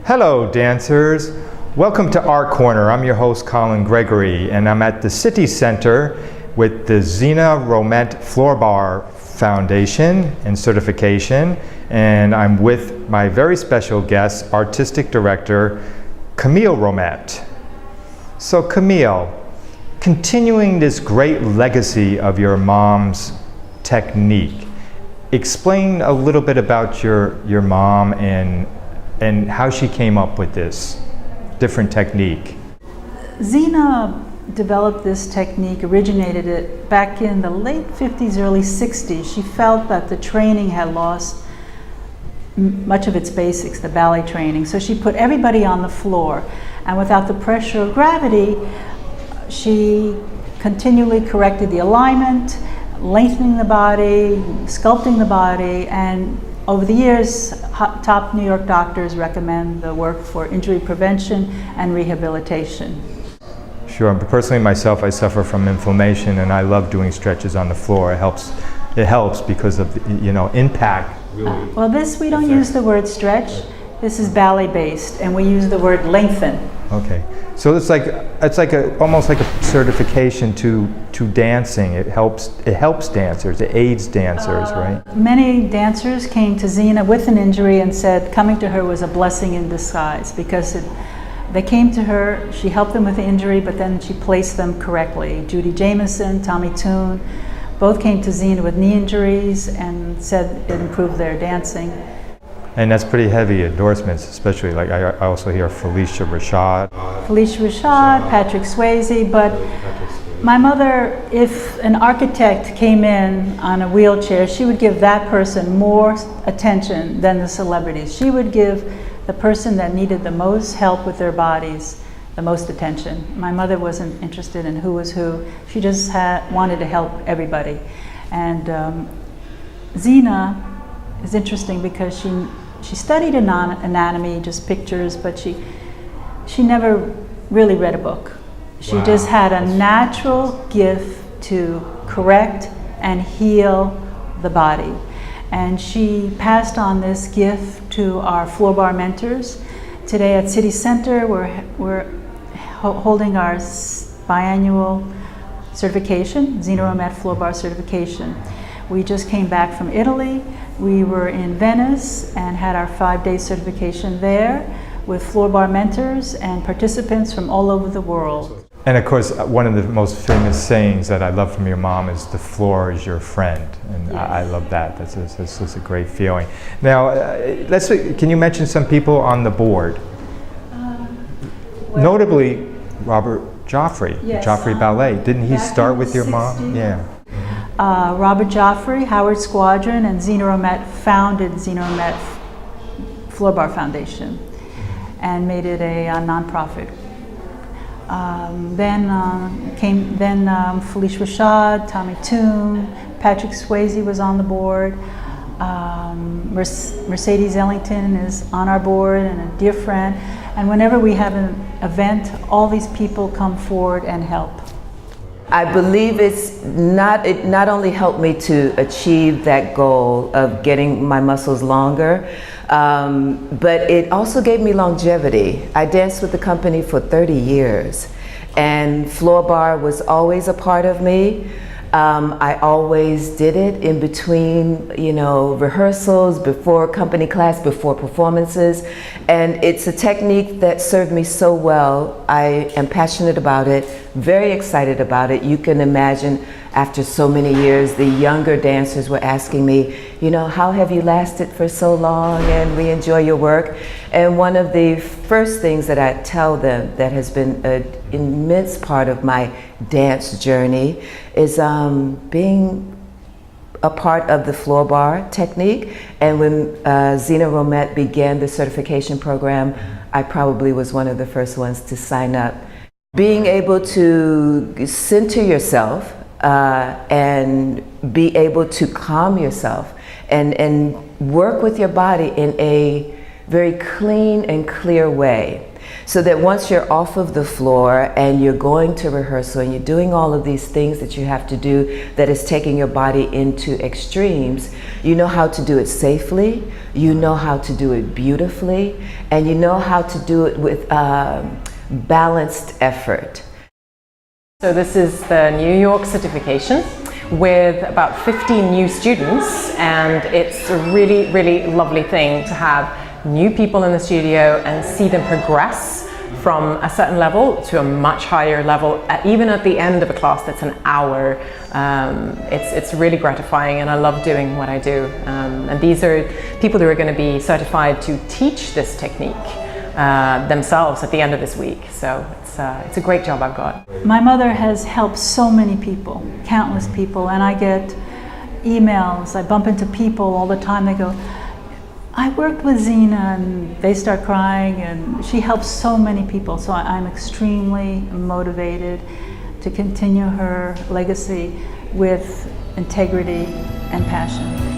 Hello dancers, welcome to Art Corner. I'm your host Colin Gregory and I'm at the City Center with the Zena Rommett Floor-Barre Foundation and Certification, and I'm with my very special guest, Artistic Director Camille Rommett. So Camille, continuing this great legacy of your mom's technique, explain a little bit about your mom and how she came up with this different technique. Zena developed this technique, originated it back in the late 50s, early 60s. She felt that the training had lost much of its basics, the ballet training. So she put everybody on the floor, and without the pressure of gravity, she continually corrected the alignment, lengthening the body, sculpting the body, and over the years, top New York doctors recommend the work for injury prevention and rehabilitation. Sure, but personally myself, I suffer from inflammation and I love doing stretches on the floor. It helps because of the, impact. Really well, we don't use the word stretch. This is ballet based, and we use the word lengthen. Okay, so it's almost like a certification to dancing. It helps dancers. It aids dancers, right? Many dancers came to Zena with an injury and said coming to her was a blessing in disguise because they came to her. She helped them with the injury, but then she placed them correctly. Judy Jamison, Tommy Toon, both came to Zena with knee injuries and said it improved their dancing. And that's pretty heavy endorsements, especially like I also hear Felicia Rashad, Patrick Swayze, but my mother, if an architect came in on a wheelchair, she would give that person more attention than the celebrities. She would give the person that needed the most help with their bodies the most attention. My mother wasn't interested in who was who. She just wanted to help everybody. And Zena is interesting because she studied anatomy, just pictures, but she never really read a book. She just had a natural gift to correct and heal the body. And she passed on this gift to our Floor-Barre mentors. Today at City Center, we're holding our biannual certification, Zena Rommett Floor-Barre certification. We just came back from Italy. We were in Venice and had our 5-day certification there with Floor-Barre mentors and participants from all over the world. And of course, one of the most famous sayings that I love from your mom is the floor is your friend. And yes. I love that. That's just a great feeling. Now, can you mention some people on the board? Notably, Robert Joffrey, yes, Joffrey Ballet. Didn't he start with your mom? Yeah. Robert Joffrey, Howard Squadron, and Zena Rommett founded Zena Rommett Floor-Barre Foundation and made it a nonprofit. Then Felicia Rashad, Tommy Toon, Patrick Swayze was on the board. Mercedes Ellington is on our board and a dear friend. And whenever we have an event, all these people come forward and help. I believe it not only helped me to achieve that goal of getting my muscles longer, but it also gave me longevity. I danced with the company for 30 years, and Floor-Barre was always a part of me. I always did it in between, rehearsals, before company class, before performances. And it's a technique that served me so well. I am passionate about it, very excited about it. You can imagine after so many years, the younger dancers were asking me, how have you lasted for so long, and we enjoy your work. And one of the first things that I tell them that has been an immense part of my dance journey is being a part of the Floor-Barre technique. And when Zena Rommett began the certification program, I probably was one of the first ones to sign up. Being able to center yourself and be able to calm yourself and work with your body in a very clean and clear way. So that once you're off of the floor and you're going to rehearsal and you're doing all of these things that you have to do that is taking your body into extremes, you know how to do it safely, you know how to do it beautifully, and you know how to do it with balanced effort. So this is the New York certification with about 15 new students, and it's a really, really lovely thing to have new people in the studio and see them progress from a certain level to a much higher level, even at the end of a class that's an hour. It's really gratifying, and I love doing what I do. And these are people who are going to be certified to teach this technique themselves at the end of this week. So it's a great job I've got. My mother has helped so many people, countless people, and I get emails. I bump into people all the time. They go, I worked with Zena, and they start crying, and she helps so many people. So I'm extremely motivated to continue her legacy with integrity and passion.